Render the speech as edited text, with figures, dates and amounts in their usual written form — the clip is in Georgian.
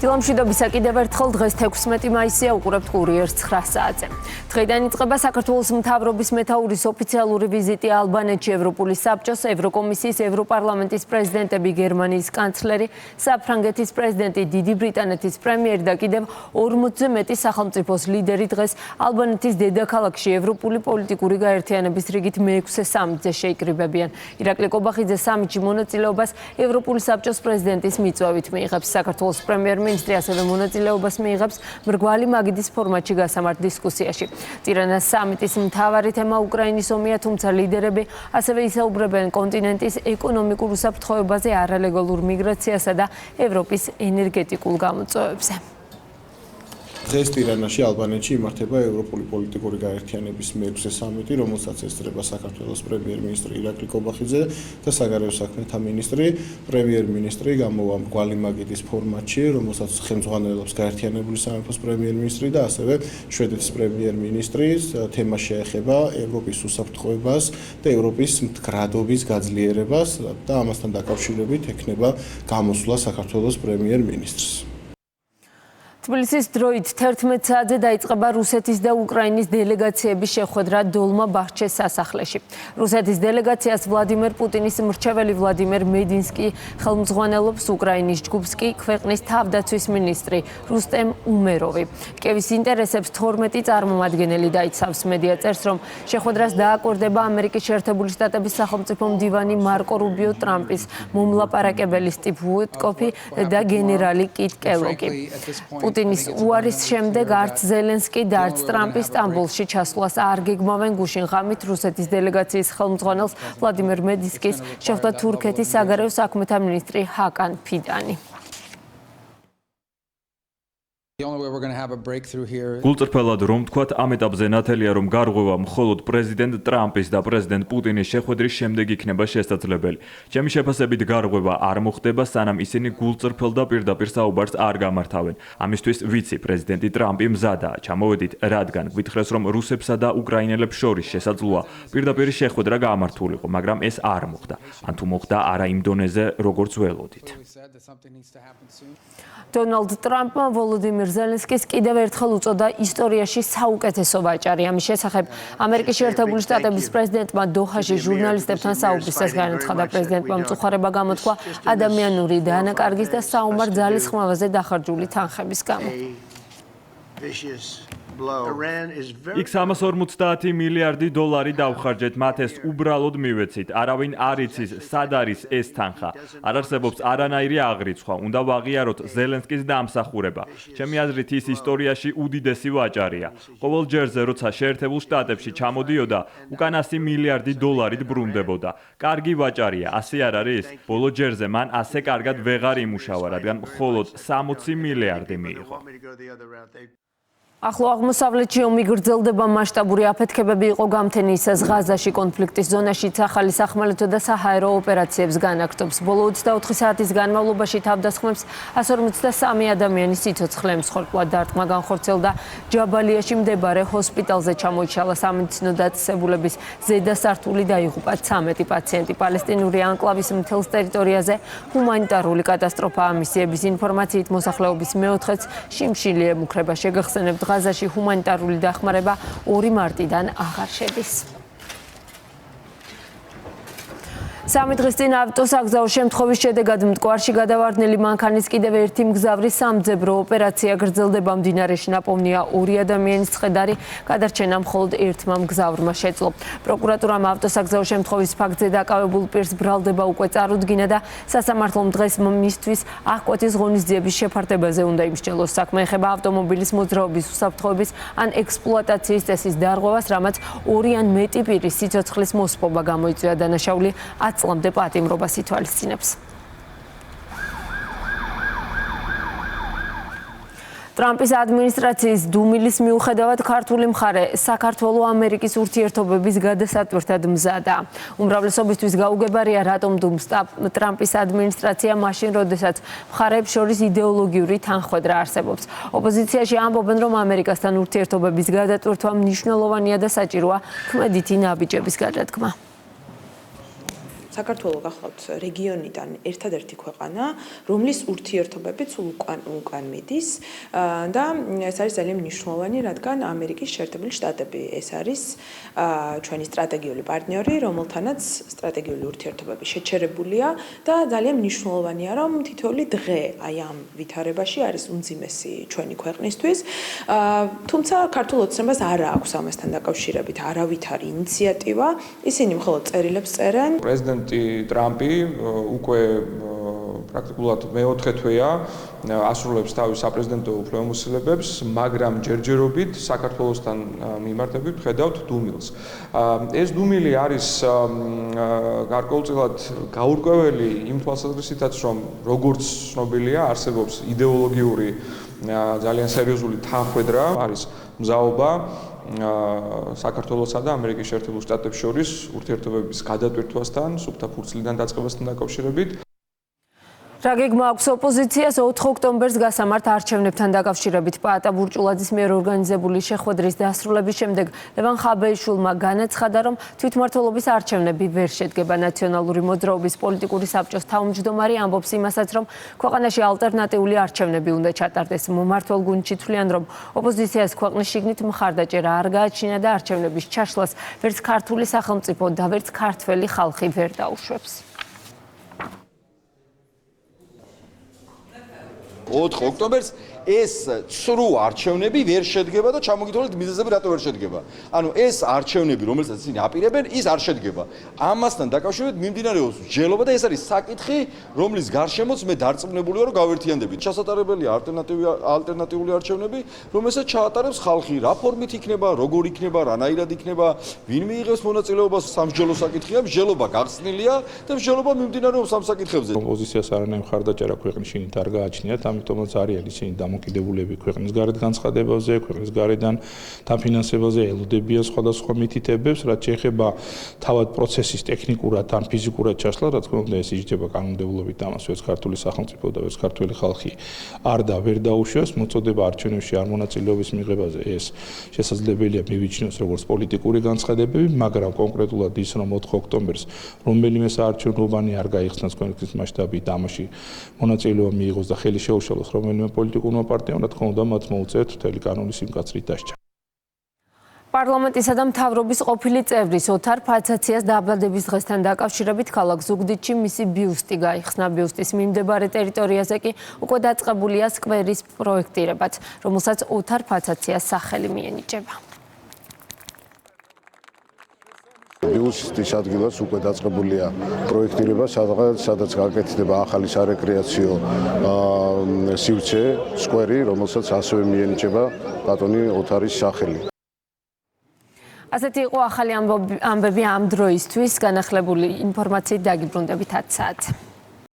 დილამშვიდობისა კიდევ ერთხელ დღეს 16 მაისია უყურებთ კურიერს 9 საათზე. დღეიდან იწყება საქართველოს მთავრობის მეთაურის ოფიციალური ვიზიტი ალბანეთში, ევროპული საბჭოს, ევროკომისიის, ევროპარლამენტის პრეზიდენტები, გერმანიის კანცლერი, საფრანგეთის პრეზიდენტი, დიდი ბრიტანეთის პრემიერი და კიდევ 40-ზე მეტი სახელმწიფოს ლიდერი დღეს ალბანეთის დედაქალაქში ევროპული პოლიტიკური გაერთიანების რიგით მე-6 სამიტზე შეიკრიბებიან. ირაკლი კობახიძე სამიტში მონაწილეობას ევროპული საბჭოს პრეზიდენტის მიწვევით მიიღებს. საქართველოს პრემიერ-მინისტრი ასევე მონაწილეობას მიიღებს მრგვალი მაგიდის ფორმატში გასამართ დისკუსიაში. ტირანას სამიტის მთავარი თემა უკრაინის ომია, თუმცა ლიდერები ასევე ისაუბრებენ კონტინენტის ეკონომიკურ უსაფრთხოებაზე, არალეგალურ მიგრაციასა და ევროპის ენერგეტიკულ გამოწვევებზე. დღეს ტირანაში ალბანეთში იმართება ევროპული პოლიტიკური გაერთიანების მე-6 სამიტი, რომელსაც ესწრება საქართველოს პრემიერ-მინისტრი ირაკლი კობახიძე და საგარეო საქმეთა მინისტრი. პრემიერ-მინისტრი გამოვა მრგვალი მაგიდის ფორმატში, რომელსაც ხელმძღვანელობს გაერთიანებული სამეფოს პრემიერ-მინისტრი და ასევე შვედეთის პრემიერ-მინისტრის თემა შეეხება ევროპის უსაფრთხოებას და ევროპის მდგრადობის გაძლიერებას და ამასთან დაკავშირებით ექნება გამოსვლა საქართველოს პრემიერ-მინისტრს. თბილისის დროით 11 საათზე დაიწყება რუსეთის და უკრაინის დელეგაციების შეხვედრა დოლმა-ბაჰჩეს სასახლეში. რუსეთის დელეგაციას ვლადიმერ პუტინის მრჩეველი ვლადიმერ მედინსკი ხელმძღვანელობს, უკრაინის ჯგუფს კი ქვეყნის თავდაცვის მინისტრი რუსტემ უმეროვი. კიევის ინტერესებს 12 წარმომადგენელი დაიცავს. მედია წერს, რომ შეხვედრას დააკვირდება ამერიკის შეერთებული შტატების სახელმწიფო მდივანი მარკო რუბიო, ტრამპის მომლაპარაკებელი სტივ უიტკოფი და გენერალი კიტ კელოგი. პუტინის უარის შემდეგ არც ზელენსკი და არც ტრამპი სტამბოლში ჩასვლას არ გეგმავენ. გუშინ ღამით რუსეთის დელეგაციის ხელმძღვანელს ვლადიმერ მედინსკის შეხვდა თურქეთის საგარეო საქმეთა მინისტრი ჰაკან ფიდანი. გულწრფელად რომ თქვათ, ამ ეტაპზე ნათელია, რომ გარღვევა მხოლოდ პრეზიდენტ ტრამპის და პრეზიდენტ პუტინის შეხვედრის შემდეგ იქნება შესაძლებელი. ჩემი შეფასებით გარღვევა არ მოხდება, სანამ ისინი გულწრფელ და პირდაპირ საუბარს არ გამართავენ. ამისთვის ვიცი, პრეზიდენტი ტრამპი მზადაა. ჩამოვედით, რადგან გვითხრეს, რომ რუსებსა და უკრაინელებს შორის შესაძლოა პირდაპირ შეხვედრა გაამართულიყო, მაგრამ ეს არ მოხდა. ან თუ მოხდა, არა იმ დონეზე, როგორც ველოდით. დონალდ ტრამპმა ვოლოდიმირ ზელენსკის კიდევ ერთხელ უწოდა ისტორიაში საუკეთესო ვაჭარი. ამის შესახებ ამერიკის შეერთებული შტატების პრეზიდენტმა დოჰაში ჟურნალისტებთან საუბრისას განაცხადა. პრეზიდენტმა მწუხარება გამოთქვა ადამიანური დანაკარგის და საომარ ძალისხმევაზე დახარჯული თანხების გამო. იქ 350 მილიარდი დოლარი დავხარჯეთ, მათ ეს უბრალოდ მივეცით. არავინ არ იცის, სად არის ეს თანხა. არ არსებობს არანაირი აღრიცხვა. უნდა ვაღიაროთ ზელენსკის დამსახურება. ჩემი აზრით, ის ისტორიაში უდიდესი ვაჭარია. ყოველ ჯერზე, როცა შეერთებულ შტატებში ჩამოდიოდა, უკან 100 მილიარდი დოლარით ბრუნდებოდა. კარგი ვაჭარია, ასე არ არის? ბოლო ჯერზე მან ასე კარგად ვეღარ იმუშავა, რადგან მხოლოდ 60 მილიარდი მიიღო. ახლო აღმოსავლეთში ომი გრძელდება, მასშტაბური აფეთქებები იყო გამთენიისას ღაზაში, კონფლიქტის ზონაში ახალი სახმელეთო და საჰაერო ოპერაციებს განაგრძობს. ბოლო 24 საათის განმავლობაში თავდასხმებს 153 ადამიანის სიცოცხლე მსხვერპლად დარტყმა განხორციელდა ჯაბალიაში მდებარე ჰოსპიტალზე. ჩამოიშალა სამედიცინო დაწესებულების ზედა სართული, დაიღუპა 13 პაციენტი. პალესტინური ანკლავის მთელს ტერიტორიაზე ჰუმანიტარული კატასტროფაა. მისიების ინფორმაციით მოსახლეობის მე-4-ს შიმშილი ემუქრება. შეგახსენებთ, ღაზაში ჰუმანიტარული დახმარება 2 მარტიდან აღარ შედის. სამი დღის წინ ავტოსაგზაო შემთხვევის შედეგად მტკვარში გადავარდნილი მანქანის კიდევ ერთი მგზავრი სამძებრო ოპერაცია გრძელდება. მდინარეში ნაპოვნია 2 ადამიანის ცხედარი, გადარჩენა მხოლოდ ერთმა მგზავრმა შეძლო. პროკურატურამ ავტოსაგზაო შემთხვევის ფაქტზე დაკავებულ პირს ბრალდება უკვე წარუდგინა და სასამართლომ დღეს მისთვის აღკვეთის ღონისძიების შეფარდებაზე უნდა იმსჯელოს. საქმე ეხება ავტომობილის მოძრაობის უსაფრთხოების ან ექსპლუატაციის წესის დარღვევას, რამაც 2 ან მეტი პირის სიცოცხლის მოსპობა გამოიწვია. დანაშაული 10 წლამდე პატიმრობას ითვალისწინებს. ტრამპის ადმინისტრაციის დუმილის მიუხედავად ქართული მხარე საქართველო-ამერიკის ურთიერთობების გადასატვირთად მზადაა. უმრავლესობისთვის გაუგებარია, რატომ დუმს ტრამპის ადმინისტრაცია მაშინ, როდესაც მხარეებს შორის იდეოლოგიური თანხმედრა არსებობს. ოპოზიციაში ამბობენ, რომ ამერიკასთან ურთიერთობების გადატვირთვა მნიშვნელოვანია და საჭიროა ქმედითი ნაბიჯების გადადგმა. საქართველო გახლავთ რეგიონიდან ერთადერთი ქვეყანა, რომლის ურთიერთობები სულ უკან მიდის და ეს არის ძალიან მნიშვნელოვანი, რადგან ამერიკის შეერთებული შტატები ეს არის ჩვენი სტრატეგიული პარტნიორი, რომელთანაც სტრატეგიული ურთიერთობები შეჩერებულია და ძალიან მნიშვნელოვანია, რომ თითოეული დღე აი ამ ვითარებაში არის უმძიმესი ჩვენი ქვეყნისთვის. თუმცა ქართულ ოცნებას არ აქვს ამასთან დაკავშირებით არავითარი ინიციატივა. ისინი მხოლოდ წერილებს წერენ. პრეზიდენტი ტრამპი უკვე პრაქტიკულად მეოთხე თვეა ასრულებს თავის საპრეზიდენტო უფლებამოსილებებს, მაგრამ ჯერჯერობით საქართველოსთან მიმართებით ხედავთ დუმილს. ეს დუმილი არის გარკვეულწილად გაურკვეველი იმ თვალსაზრისითაც, რომ როგორც ცნობილია, არსებობს იდეოლოგიური ძალიან სერიოზული თანხმედრა, არის მზაობა საქართველოსა და ამერიკის შეერთებულ შტატებს შორის ურთიერთობების გადატვირთვასთან, სუფთა ფურცლიდან დაწყებასთან დაკავშირებით. რა გეგმა აქვს ოპოზიციას 4 ოქტომბერს გასამართ არჩევნებთან დაკავშირებით პაატა ბურჭულაძის მიერ ორგანიზებული შეხვედრის დასრულების შემდეგ ლევან ხაბეიშვილმა განაცხადა, რომ თვითმმართველობის არჩევნები ვერ შედგება. ნაციონალური მოძრაობის პოლიტიკური საბჭოს თავმჯდომარე ამბობს იმასაც, რომ ქვეყანაში ალტერნატიული არჩევნები უნდა ჩატარდეს. მომმართველ გუნდში თვლიან, რომ ოპოზიციას ქვეყნის შიგნით მხარდაჭერა არ გააჩინა და არჩევნების ჩაშლას ვერც ქართული სახელმწიფო და ვერც ქართველი ხალხი ვერ დაუშვებს. 4 ოქტომბერს ეს ცრუ არჩევნები ვერ შედგება და ჩამოგითვალეთ მიზეზები რატო ვერ შედგება. ანუ ეს არჩევნები, რომელსაც ისინი აპირებენ, ის არ შედგება. ამასთან დაკავშირებით მიმდინარეობს მსჯელობა და ეს არის საკითხი, რომლის გარშემოც მე დარწმუნებული ვარ, რომ გავერთიანდებით. ჩასატარებელია ალტერნატიული არჩევნები, რომელსაც ჩაატარებს ხალხი. რა ფორმით იქნება, როგორ იქნება, რანაირად იქნება, ვინ მიიღებს მონაწილეობას სამსჯელო საკითხია, მსჯელობა გახსნილია და მსჯელობა მიმდინარეობს ამ საკითხებზე. ოპოზიციას არანაირი მხარდაჭერა ქვეყნის შიგნით არ გააჩნიათ, ამიტომაც არიან ისინი დამოკიდებულები ქვეყნის გარეთ განცხადებაზე, ქვეყნის გარედან დაფინანსებაზე, ელოდებიან სხვადასხვა მითითებებს, რაც შეეხება თავად პროცესის ტექნიკურად ან ფიზიკურად ჩაშლა, რა თქმა უნდა, ეს იჯდება კანონმდებლობით, ამას ვერც ქართული სახელმწიფო და ვერც ქართველი ხალხი არ და ვერ დაუშვებს. მოწოდება არჩევნებში არ მონაწილეობის მიღებაზე ეს შესაძლებელია მივიჩნიოს როგორც პოლიტიკური განცხადებები, მაგრამ კონკრეტულად ის, რომ 4 ოქტომბერს რომელიმე საარჩევნოვანი არ გაიხსნას კონფლიქტის მასშტაბით, ამაში მონაწილეობა მიიღოს და ხელი შეუშალოს რომელიმე პოლიტიკურმა პარტიამ, რა თქმა უნდა, მათ მოუწევთ მთელი კანონის სიმკაცრით დასჯა. პარლამენტისა და მთავრობის ყოფილი წევრის ოთარ ფაცაციას დაბადების დღესთან დაკავშირებით ქალაქ ზუგდიდში მისი ბიუსტი გაიხსნა. ბიუსტის მიმდებარე ტერიტორიაზე კი უკვე დაწყებულია სკვერის პროექტირებაც, რომელსაც ოთარ ფაცაციას სახელი მიენიჭება. ბიუსტის ადგილას უკვე დაწყებულია პროექტირება, სადაც გაკეთდება ახალი სარეკრეაციო სივრცე, სკვერი, რომელსაც ასევე მიენიჭება ბატონი ოთარის სახელი. ასეთი იყო ახალი ამბები ამ დროისთვის. განახლებული ინფორმაციით დაგიბრუნდებით 10 საათზე.